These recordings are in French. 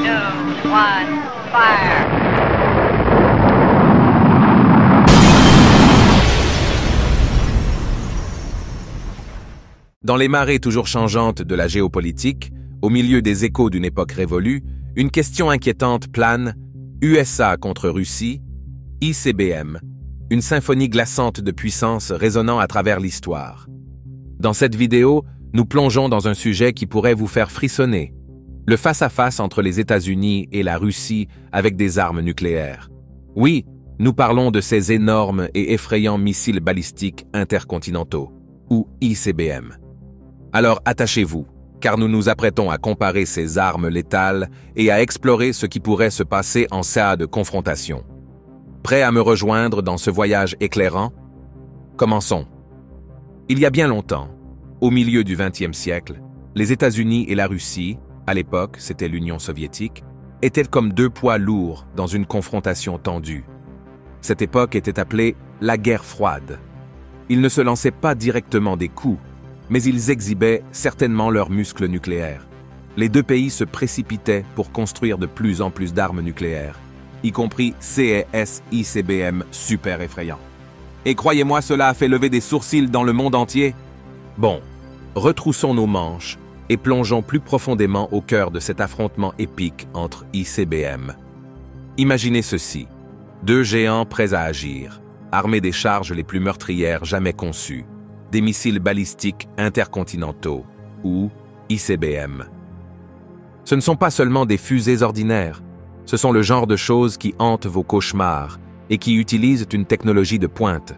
2, 1, fire! Dans les marées toujours changeantes de la géopolitique, au milieu des échos d'une époque révolue, une question inquiétante plane: USA contre Russie, ICBM, une symphonie glaçante de puissance résonnant à travers l'histoire. Dans cette vidéo, nous plongeons dans un sujet qui pourrait vous faire frissonner: le face-à-face entre les États-Unis et la Russie avec des armes nucléaires. Oui, nous parlons de ces énormes et effrayants missiles balistiques intercontinentaux, ou ICBM. Alors attachez-vous, car nous nous apprêtons à comparer ces armes létales et à explorer ce qui pourrait se passer en cas de confrontation. Prêt à me rejoindre dans ce voyage éclairant? Commençons. Il y a bien longtemps, au milieu du XXe siècle, les États-Unis et la Russie, à l'époque c'était l'Union soviétique, étaient comme deux poids lourds dans une confrontation tendue. Cette époque était appelée la guerre froide. Ils ne se lançaient pas directement des coups, mais ils exhibaient certainement leurs muscles nucléaires. Les deux pays se précipitaient pour construire de plus en plus d'armes nucléaires, y compris CES ICBM super effrayants. Et croyez-moi, cela a fait lever des sourcils dans le monde entier. Bon, retroussons nos manches et plongeons plus profondément au cœur de cet affrontement épique entre ICBM. Imaginez ceci: deux géants prêts à agir, armés des charges les plus meurtrières jamais conçues, des missiles balistiques intercontinentaux, ou ICBM. Ce ne sont pas seulement des fusées ordinaires, ce sont le genre de choses qui hantent vos cauchemars et qui utilisent une technologie de pointe.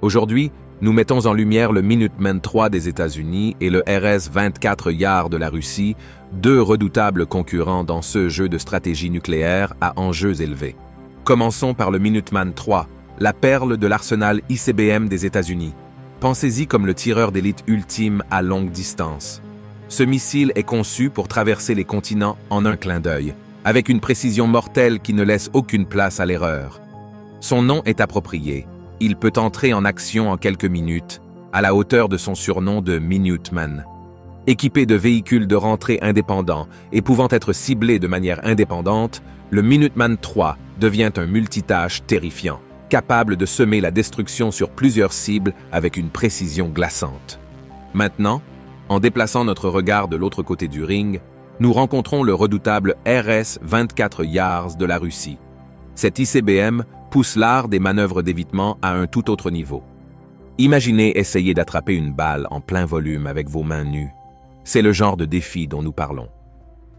Aujourd'hui, nous mettons en lumière le Minuteman III des États-Unis et le RS-24 Yar de la Russie, deux redoutables concurrents dans ce jeu de stratégie nucléaire à enjeux élevés. Commençons par le Minuteman III, la perle de l'arsenal ICBM des États-Unis. Pensez-y comme le tireur d'élite ultime à longue distance. Ce missile est conçu pour traverser les continents en un clin d'œil, avec une précision mortelle qui ne laisse aucune place à l'erreur. Son nom est approprié. Il peut entrer en action en quelques minutes, à la hauteur de son surnom de Minuteman. Équipé de véhicules de rentrée indépendants et pouvant être ciblé de manière indépendante, le Minuteman III devient un multitâche terrifiant, capable de semer la destruction sur plusieurs cibles avec une précision glaçante. Maintenant, en déplaçant notre regard de l'autre côté du ring, nous rencontrons le redoutable RS-24 Yars de la Russie. Cet ICBM pousse l'art des manœuvres d'évitement à un tout autre niveau. Imaginez essayer d'attraper une balle en plein volume avec vos mains nues. C'est le genre de défi dont nous parlons.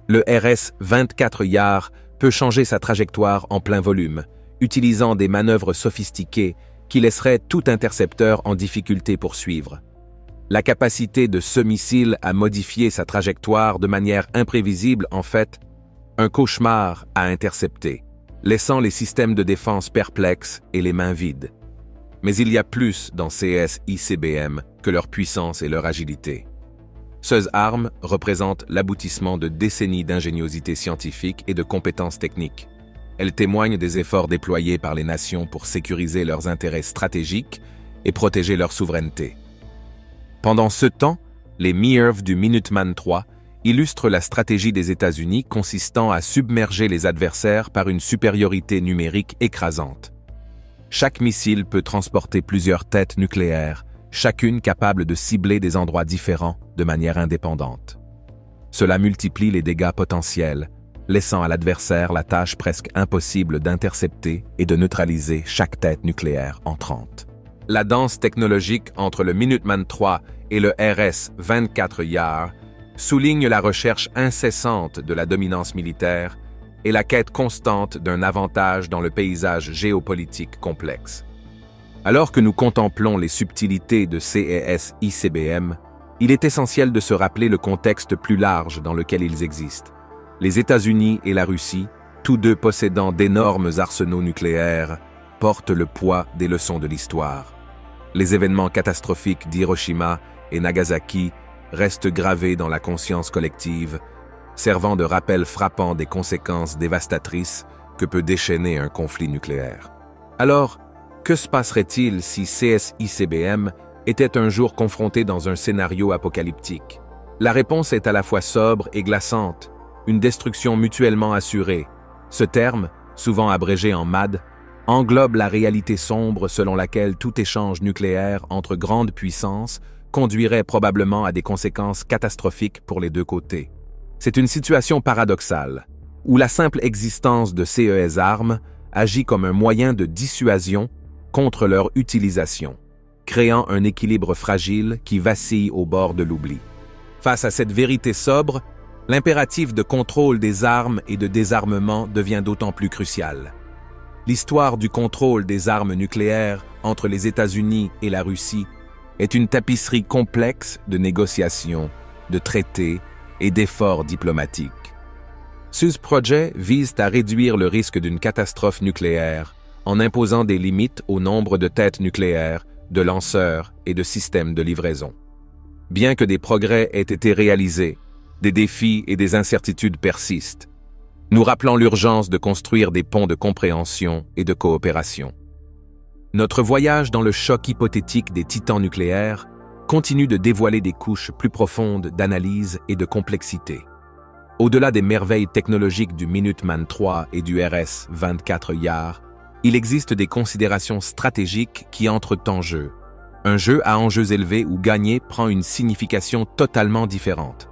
Le RS-24 Yar peut changer sa trajectoire en plein volume, utilisant des manœuvres sophistiquées qui laisseraient tout intercepteur en difficulté pour suivre. La capacité de ce missile à modifier sa trajectoire de manière imprévisible en fait un cauchemar à intercepter, laissant les systèmes de défense perplexes et les mains vides. Mais il y a plus dans CS ICBM que leur puissance et leur agilité. Ces armes représentent l'aboutissement de décennies d'ingéniosité scientifique et de compétences techniques. Elles témoignent des efforts déployés par les nations pour sécuriser leurs intérêts stratégiques et protéger leur souveraineté. Pendant ce temps, les MIRV du Minuteman III illustrent la stratégie des États-Unis consistant à submerger les adversaires par une supériorité numérique écrasante. Chaque missile peut transporter plusieurs têtes nucléaires, chacune capable de cibler des endroits différents de manière indépendante. Cela multiplie les dégâts potentiels, laissant à l'adversaire la tâche presque impossible d'intercepter et de neutraliser chaque tête nucléaire entrante. La danse technologique entre le Minuteman III et le RS-24 Yar souligne la recherche incessante de la dominance militaire et la quête constante d'un avantage dans le paysage géopolitique complexe. Alors que nous contemplons les subtilités de CES ICBM, il est essentiel de se rappeler le contexte plus large dans lequel ils existent. Les États-Unis et la Russie, tous deux possédant d'énormes arsenaux nucléaires, portent le poids des leçons de l'histoire. Les événements catastrophiques d'Hiroshima et Nagasaki restent gravés dans la conscience collective, servant de rappel frappant des conséquences dévastatrices que peut déchaîner un conflit nucléaire. Alors, que se passerait-il si CS-ICBM était un jour confronté dans un scénario apocalyptique? La réponse est à la fois sobre et glaçante. une destruction mutuellement assurée. Ce terme, souvent abrégé en MAD, englobe la réalité sombre selon laquelle tout échange nucléaire entre grandes puissances conduirait probablement à des conséquences catastrophiques pour les deux côtés. C'est une situation paradoxale, où la simple existence de ces armes agit comme un moyen de dissuasion contre leur utilisation, créant un équilibre fragile qui vacille au bord de l'oubli. Face à cette vérité sobre, l'impératif de contrôle des armes et de désarmement devient d'autant plus crucial. L'histoire du contrôle des armes nucléaires entre les États-Unis et la Russie est une tapisserie complexe de négociations, de traités et d'efforts diplomatiques. Ce projet vise à réduire le risque d'une catastrophe nucléaire en imposant des limites au nombre de têtes nucléaires, de lanceurs et de systèmes de livraison. Bien que des progrès aient été réalisés, des défis et des incertitudes persistent, nous rappelant l'urgence de construire des ponts de compréhension et de coopération. Notre voyage dans le choc hypothétique des titans nucléaires continue de dévoiler des couches plus profondes d'analyse et de complexité. Au-delà des merveilles technologiques du Minuteman III et du RS-24 Yar, il existe des considérations stratégiques qui entrent en jeu. Un jeu à enjeux élevés où gagner prend une signification totalement différente.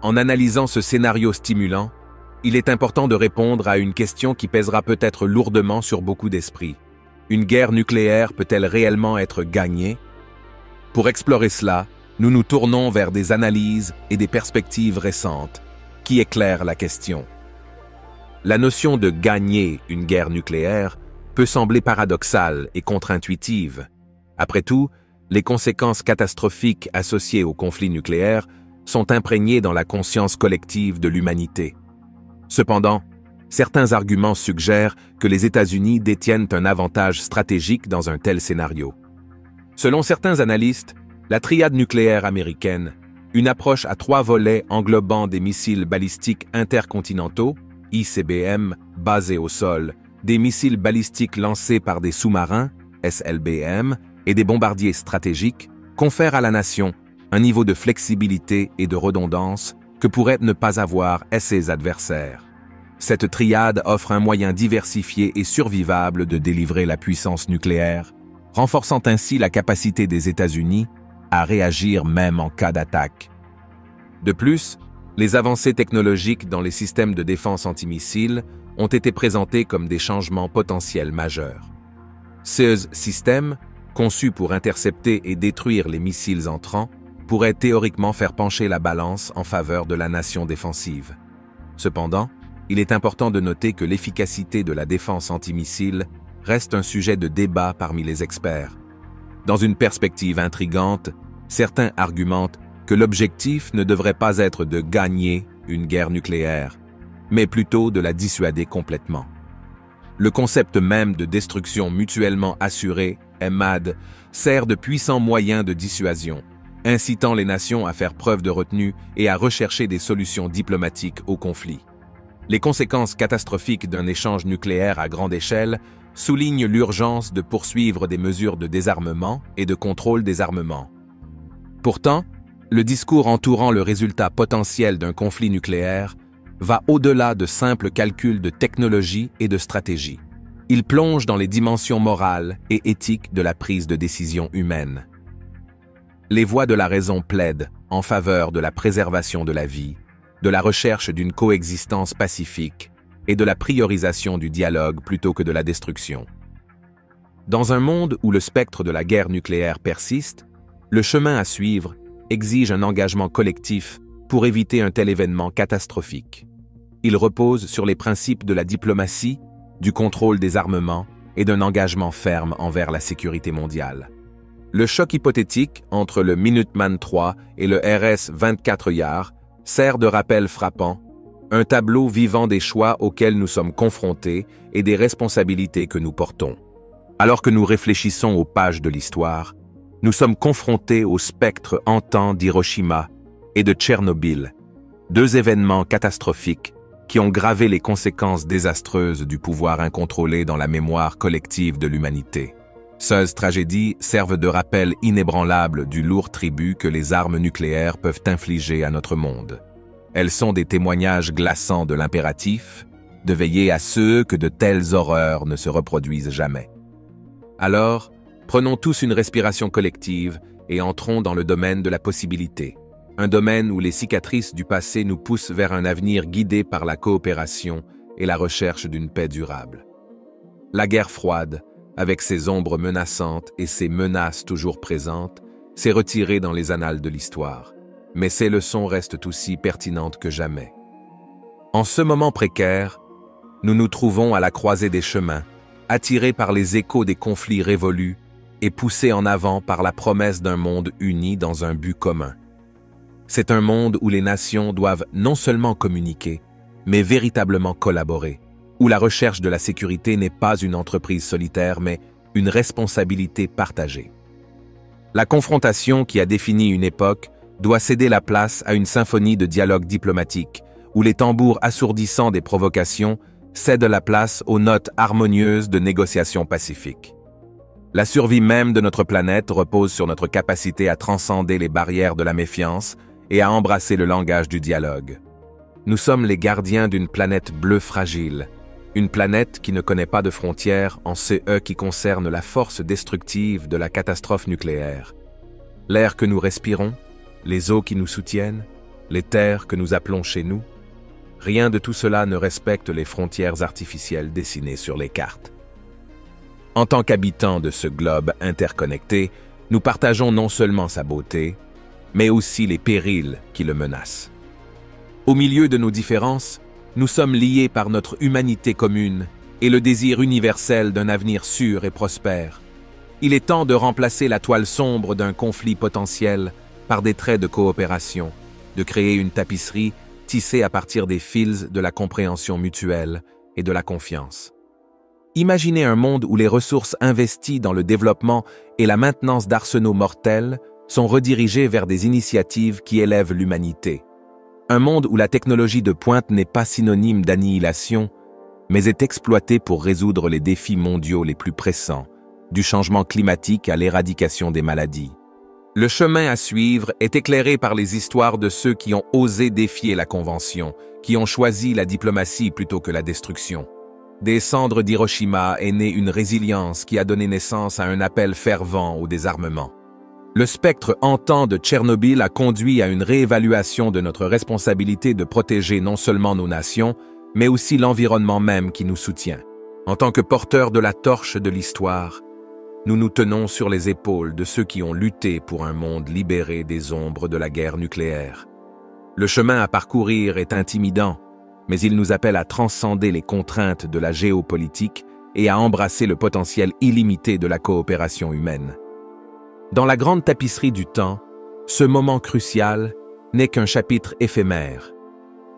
En analysant ce scénario stimulant, il est important de répondre à une question qui pèsera peut-être lourdement sur beaucoup d'esprits. Une guerre nucléaire peut-elle réellement être gagnée? Pour explorer cela, nous nous tournons vers des analyses et des perspectives récentes qui éclairent la question. La notion de gagner une guerre nucléaire peut sembler paradoxale et contre-intuitive. Après tout, les conséquences catastrophiques associées au conflit nucléaire sont imprégnées dans la conscience collective de l'humanité. Cependant, certains arguments suggèrent que les États-Unis détiennent un avantage stratégique dans un tel scénario. Selon certains analystes, la triade nucléaire américaine, une approche à 3 volets englobant des missiles balistiques intercontinentaux, ICBM, basés au sol, des missiles balistiques lancés par des sous-marins, SLBM, et des bombardiers stratégiques, confère à la nation un niveau de flexibilité et de redondance que pourraient ne pas avoir ses adversaires. Cette triade offre un moyen diversifié et survivable de délivrer la puissance nucléaire, renforçant ainsi la capacité des États-Unis à réagir même en cas d'attaque. De plus, les avancées technologiques dans les systèmes de défense antimissiles ont été présentées comme des changements potentiels majeurs. Ces systèmes, conçus pour intercepter et détruire les missiles entrants, pourraient théoriquement faire pencher la balance en faveur de la nation défensive. Cependant, il est important de noter que l'efficacité de la défense antimissile reste un sujet de débat parmi les experts. Dans une perspective intrigante, certains argumentent que l'objectif ne devrait pas être de gagner une guerre nucléaire, mais plutôt de la dissuader complètement. Le concept même de destruction mutuellement assurée, MAD, sert de puissant moyen de dissuasion, incitant les nations à faire preuve de retenue et à rechercher des solutions diplomatiques au conflit. Les conséquences catastrophiques d'un échange nucléaire à grande échelle soulignent l'urgence de poursuivre des mesures de désarmement et de contrôle des armements. Pourtant, le discours entourant le résultat potentiel d'un conflit nucléaire va au-delà de simples calculs de technologie et de stratégie. Il plonge dans les dimensions morales et éthiques de la prise de décision humaine. Les voix de la raison plaident en faveur de la préservation de la vie, de la recherche d'une coexistence pacifique et de la priorisation du dialogue plutôt que de la destruction. Dans un monde où le spectre de la guerre nucléaire persiste, le chemin à suivre exige un engagement collectif pour éviter un tel événement catastrophique. Il repose sur les principes de la diplomatie, du contrôle des armements et d'un engagement ferme envers la sécurité mondiale. Le choc hypothétique entre le Minuteman III et le RS-24 Yar sert de rappel frappant, un tableau vivant des choix auxquels nous sommes confrontés et des responsabilités que nous portons. Alors que nous réfléchissons aux pages de l'histoire, nous sommes confrontés au spectre hantant d'Hiroshima et de Tchernobyl, 2 événements catastrophiques qui ont gravé les conséquences désastreuses du pouvoir incontrôlé dans la mémoire collective de l'humanité. Ces tragédies servent de rappel inébranlable du lourd tribut que les armes nucléaires peuvent infliger à notre monde. Elles sont des témoignages glaçants de l'impératif de veiller à ce que de telles horreurs ne se reproduisent jamais. Alors, prenons tous une respiration collective et entrons dans le domaine de la possibilité, un domaine où les cicatrices du passé nous poussent vers un avenir guidé par la coopération et la recherche d'une paix durable. La guerre froide, avec ses ombres menaçantes et ses menaces toujours présentes, s'est retirée dans les annales de l'histoire, mais ses leçons restent aussi pertinentes que jamais. En ce moment précaire, nous nous trouvons à la croisée des chemins, attirés par les échos des conflits révolus et poussés en avant par la promesse d'un monde uni dans un but commun. C'est un monde où les nations doivent non seulement communiquer, mais véritablement collaborer, où la recherche de la sécurité n'est pas une entreprise solitaire, mais une responsabilité partagée. La confrontation qui a défini une époque doit céder la place à une symphonie de dialogue diplomatique, où les tambours assourdissants des provocations cèdent la place aux notes harmonieuses de négociations pacifiques. La survie même de notre planète repose sur notre capacité à transcender les barrières de la méfiance et à embrasser le langage du dialogue. Nous sommes les gardiens d'une planète bleue fragile, une planète qui ne connaît pas de frontières en ce qui concerne la force destructive de la catastrophe nucléaire. L'air que nous respirons, les eaux qui nous soutiennent, les terres que nous appelons chez nous, rien de tout cela ne respecte les frontières artificielles dessinées sur les cartes. En tant qu'habitants de ce globe interconnecté, nous partageons non seulement sa beauté, mais aussi les périls qui le menacent. Au milieu de nos différences, nous sommes liés par notre humanité commune et le désir universel d'un avenir sûr et prospère. Il est temps de remplacer la toile sombre d'un conflit potentiel par des traits de coopération, de créer une tapisserie tissée à partir des fils de la compréhension mutuelle et de la confiance. Imaginez un monde où les ressources investies dans le développement et la maintenance d'arsenaux mortels sont redirigées vers des initiatives qui élèvent l'humanité. Un monde où la technologie de pointe n'est pas synonyme d'annihilation, mais est exploitée pour résoudre les défis mondiaux les plus pressants, du changement climatique à l'éradication des maladies. Le chemin à suivre est éclairé par les histoires de ceux qui ont osé défier la Convention, qui ont choisi la diplomatie plutôt que la destruction. Des cendres d'Hiroshima est née une résilience qui a donné naissance à un appel fervent au désarmement. Le spectre hantant de Tchernobyl a conduit à une réévaluation de notre responsabilité de protéger non seulement nos nations, mais aussi l'environnement même qui nous soutient. En tant que porteurs de la torche de l'histoire, nous nous tenons sur les épaules de ceux qui ont lutté pour un monde libéré des ombres de la guerre nucléaire. Le chemin à parcourir est intimidant, mais il nous appelle à transcender les contraintes de la géopolitique et à embrasser le potentiel illimité de la coopération humaine. Dans la grande tapisserie du temps, ce moment crucial n'est qu'un chapitre éphémère.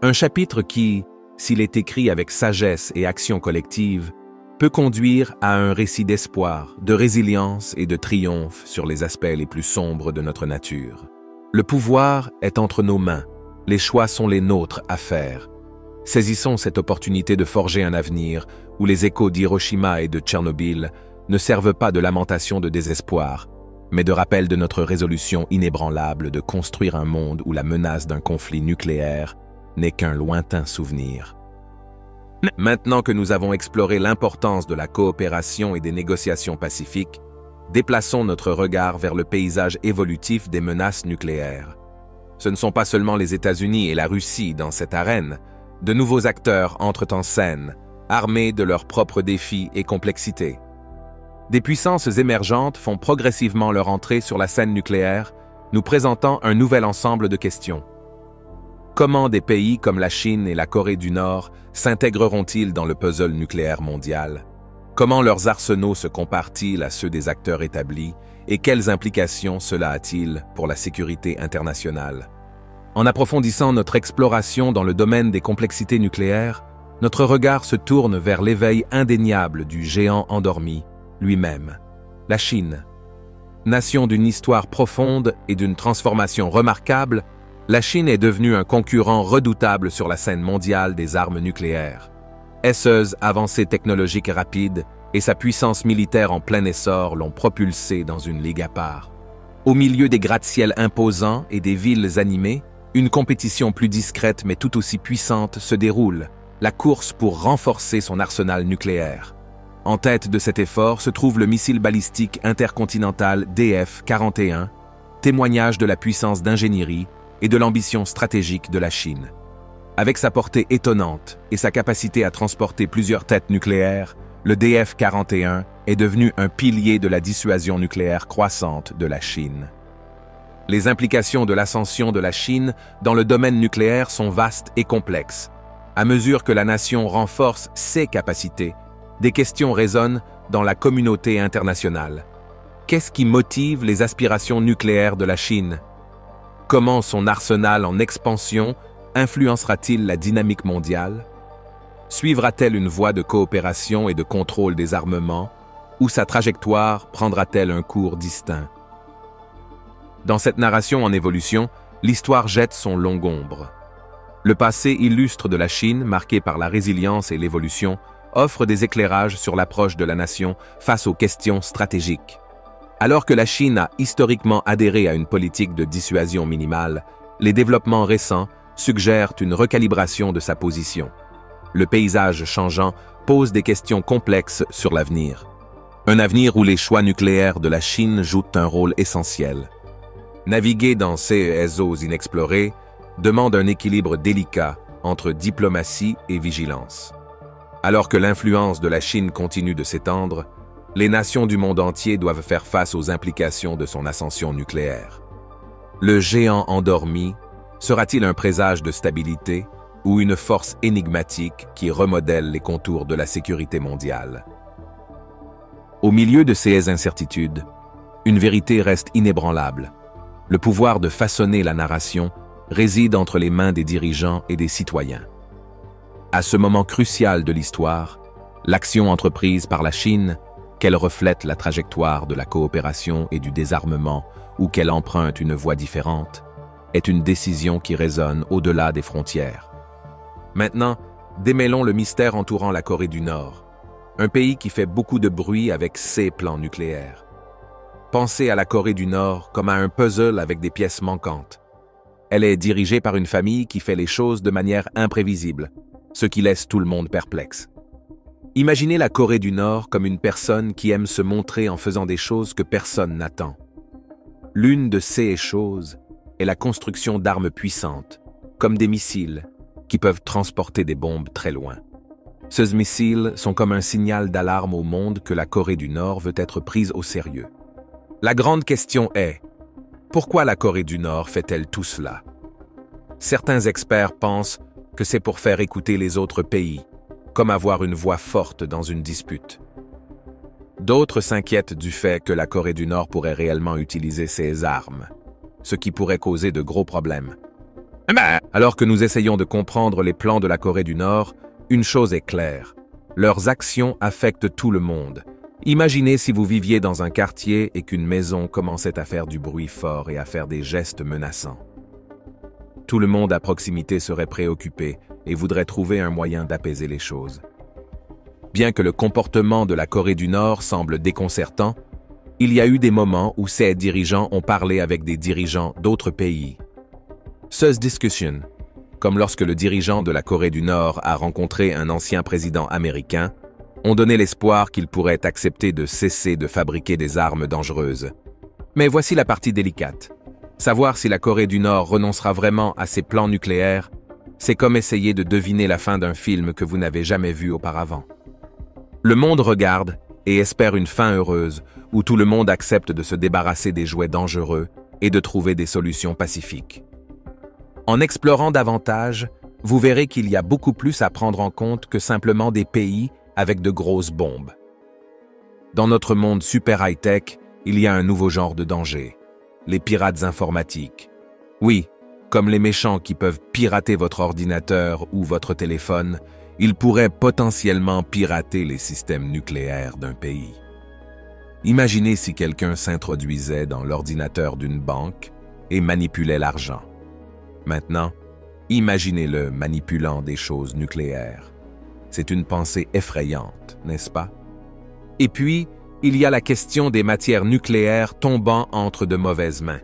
Un chapitre qui, s'il est écrit avec sagesse et action collective, peut conduire à un récit d'espoir, de résilience et de triomphe sur les aspects les plus sombres de notre nature. Le pouvoir est entre nos mains, les choix sont les nôtres à faire. Saisissons cette opportunité de forger un avenir où les échos d'Hiroshima et de Tchernobyl ne servent pas de lamentation de désespoir, mais de rappel de notre résolution inébranlable de construire un monde où la menace d'un conflit nucléaire n'est qu'un lointain souvenir. Maintenant que nous avons exploré l'importance de la coopération et des négociations pacifiques, déplaçons notre regard vers le paysage évolutif des menaces nucléaires. Ce ne sont pas seulement les États-Unis et la Russie dans cette arène. De nouveaux acteurs entrent en scène, armés de leurs propres défis et complexités. Des puissances émergentes font progressivement leur entrée sur la scène nucléaire, nous présentant un nouvel ensemble de questions. Comment des pays comme la Chine et la Corée du Nord s'intégreront-ils dans le puzzle nucléaire mondial? Comment leurs arsenaux se comparent-ils à ceux des acteurs établis et quelles implications cela a-t-il pour la sécurité internationale? En approfondissant notre exploration dans le domaine des complexités nucléaires, notre regard se tourne vers l'éveil indéniable du géant endormi, lui-même, la Chine. Nation d'une histoire profonde et d'une transformation remarquable, la Chine est devenue un concurrent redoutable sur la scène mondiale des armes nucléaires. Esseuse avancée technologique rapide et sa puissance militaire en plein essor l'ont propulsée dans une ligue à part. Au milieu des gratte-ciels imposants et des villes animées, Une compétition plus discrète mais tout aussi puissante se déroule, la course pour renforcer son arsenal nucléaire. En tête de cet effort se trouve le missile balistique intercontinental DF-41, témoignage de la puissance d'ingénierie et de l'ambition stratégique de la Chine. Avec sa portée étonnante et sa capacité à transporter plusieurs têtes nucléaires, le DF-41 est devenu un pilier de la dissuasion nucléaire croissante de la Chine. Les implications de l'ascension de la Chine dans le domaine nucléaire sont vastes et complexes. À mesure que la nation renforce ses capacités, des questions résonnent dans la communauté internationale. Qu'est-ce qui motive les aspirations nucléaires de la Chine? Comment son arsenal en expansion influencera-t-il la dynamique mondiale? Suivra-t-elle une voie de coopération et de contrôle des armements, ou sa trajectoire prendra-t-elle un cours distinct? Dans cette narration en évolution, l'histoire jette son long ombre. Le passé illustre de la Chine, marqué par la résilience et l'évolution, offre des éclairages sur l'approche de la nation face aux questions stratégiques. Alors que la Chine a historiquement adhéré à une politique de dissuasion minimale, les développements récents suggèrent une recalibration de sa position. Le paysage changeant pose des questions complexes sur l'avenir. Un avenir où les choix nucléaires de la Chine jouent un rôle essentiel. Naviguer dans ces eaux inexplorées demande un équilibre délicat entre diplomatie et vigilance. Alors que l'influence de la Chine continue de s'étendre, les nations du monde entier doivent faire face aux implications de son ascension nucléaire. Le géant endormi sera-t-il un présage de stabilité ou une force énigmatique qui remodèle les contours de la sécurité mondiale? Au milieu de ces incertitudes, une vérité reste inébranlable. Le pouvoir de façonner la narration réside entre les mains des dirigeants et des citoyens. À ce moment crucial de l'histoire, l'action entreprise par la Chine, qu'elle reflète la trajectoire de la coopération et du désarmement ou qu'elle emprunte une voie différente, est une décision qui résonne au-delà des frontières. Maintenant, démêlons le mystère entourant la Corée du Nord, un pays qui fait beaucoup de bruit avec ses plans nucléaires. Pensez à la Corée du Nord comme à un puzzle avec des pièces manquantes. Elle est dirigée par une famille qui fait les choses de manière imprévisible, ce qui laisse tout le monde perplexe. Imaginez la Corée du Nord comme une personne qui aime se montrer en faisant des choses que personne n'attend. L'une de ces choses est la construction d'armes puissantes, comme des missiles, qui peuvent transporter des bombes très loin. Ces missiles sont comme un signal d'alarme au monde que la Corée du Nord veut être prise au sérieux. La grande question est, pourquoi la Corée du Nord fait-elle tout cela? Certains experts pensent que c'est pour faire écouter les autres pays, comme avoir une voix forte dans une dispute. D'autres s'inquiètent du fait que la Corée du Nord pourrait réellement utiliser ses armes, ce qui pourrait causer de gros problèmes. Alors que nous essayons de comprendre les plans de la Corée du Nord, une chose est claire, leurs actions affectent tout le monde. Imaginez si vous viviez dans un quartier et qu'une maison commençait à faire du bruit fort et à faire des gestes menaçants. Tout le monde à proximité serait préoccupé et voudrait trouver un moyen d'apaiser les choses. Bien que le comportement de la Corée du Nord semble déconcertant, il y a eu des moments où ces dirigeants ont parlé avec des dirigeants d'autres pays. Ces discussions, comme lorsque le dirigeant de la Corée du Nord a rencontré un ancien président américain, ont donné l'espoir qu'il pourrait accepter de cesser de fabriquer des armes dangereuses. Mais voici la partie délicate. Savoir si la Corée du Nord renoncera vraiment à ses plans nucléaires, c'est comme essayer de deviner la fin d'un film que vous n'avez jamais vu auparavant. Le monde regarde et espère une fin heureuse où tout le monde accepte de se débarrasser des jouets dangereux et de trouver des solutions pacifiques. En explorant davantage, vous verrez qu'il y a beaucoup plus à prendre en compte que simplement des pays avec de grosses bombes. Dans notre monde super high-tech, il y a un nouveau genre de danger, les pirates informatiques. Oui, comme les méchants qui peuvent pirater votre ordinateur ou votre téléphone, ils pourraient potentiellement pirater les systèmes nucléaires d'un pays. Imaginez si quelqu'un s'introduisait dans l'ordinateur d'une banque et manipulait l'argent. Maintenant, imaginez-le manipulant des choses nucléaires. C'est une pensée effrayante, n'est-ce pas? Et puis, il y a la question des matières nucléaires tombant entre de mauvaises mains.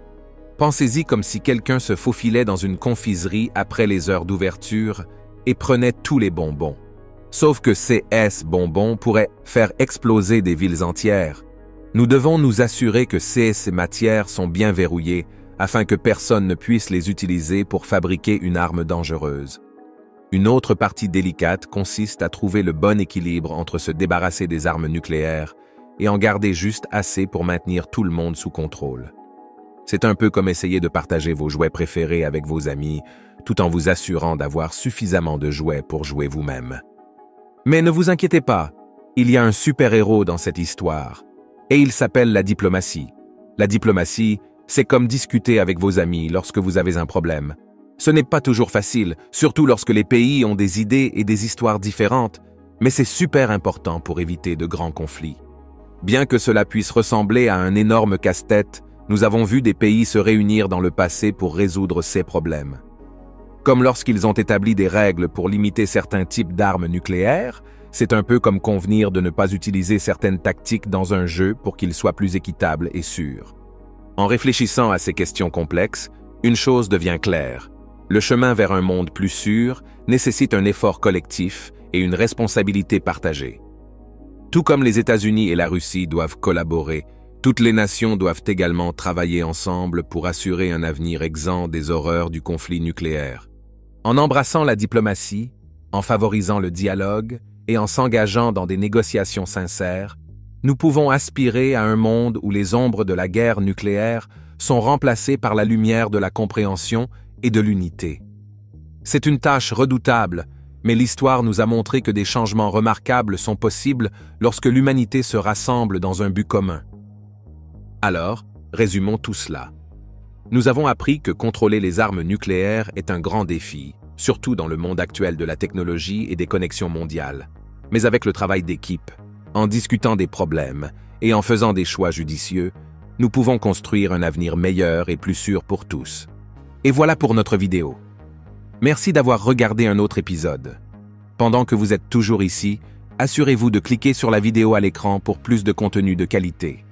Pensez-y comme si quelqu'un se faufilait dans une confiserie après les heures d'ouverture et prenait tous les bonbons. Sauf que ces bonbons pourraient faire exploser des villes entières. Nous devons nous assurer que ces matières sont bien verrouillées afin que personne ne puisse les utiliser pour fabriquer une arme dangereuse. Une autre partie délicate consiste à trouver le bon équilibre entre se débarrasser des armes nucléaires et en garder juste assez pour maintenir tout le monde sous contrôle. C'est un peu comme essayer de partager vos jouets préférés avec vos amis, tout en vous assurant d'avoir suffisamment de jouets pour jouer vous-même. Mais ne vous inquiétez pas, il y a un super-héros dans cette histoire, et il s'appelle la diplomatie. La diplomatie, c'est comme discuter avec vos amis lorsque vous avez un problème. Ce n'est pas toujours facile, surtout lorsque les pays ont des idées et des histoires différentes, mais c'est super important pour éviter de grands conflits. Bien que cela puisse ressembler à un énorme casse-tête, nous avons vu des pays se réunir dans le passé pour résoudre ces problèmes. Comme lorsqu'ils ont établi des règles pour limiter certains types d'armes nucléaires, c'est un peu comme convenir de ne pas utiliser certaines tactiques dans un jeu pour qu'il soit plus équitable et sûr. En réfléchissant à ces questions complexes, une chose devient claire. Le chemin vers un monde plus sûr nécessite un effort collectif et une responsabilité partagée. Tout comme les États-Unis et la Russie doivent collaborer, toutes les nations doivent également travailler ensemble pour assurer un avenir exempt des horreurs du conflit nucléaire. En embrassant la diplomatie, en favorisant le dialogue et en s'engageant dans des négociations sincères, nous pouvons aspirer à un monde où les ombres de la guerre nucléaire sont remplacées par la lumière de la compréhension et de l'unité. C'est une tâche redoutable, mais l'histoire nous a montré que des changements remarquables sont possibles lorsque l'humanité se rassemble dans un but commun. Alors, résumons tout cela. Nous avons appris que contrôler les armes nucléaires est un grand défi, surtout dans le monde actuel de la technologie et des connexions mondiales. Mais avec le travail d'équipe, en discutant des problèmes et en faisant des choix judicieux, nous pouvons construire un avenir meilleur et plus sûr pour tous. Et voilà pour notre vidéo. Merci d'avoir regardé un autre épisode. Pendant que vous êtes toujours ici, assurez-vous de cliquer sur la vidéo à l'écran pour plus de contenu de qualité.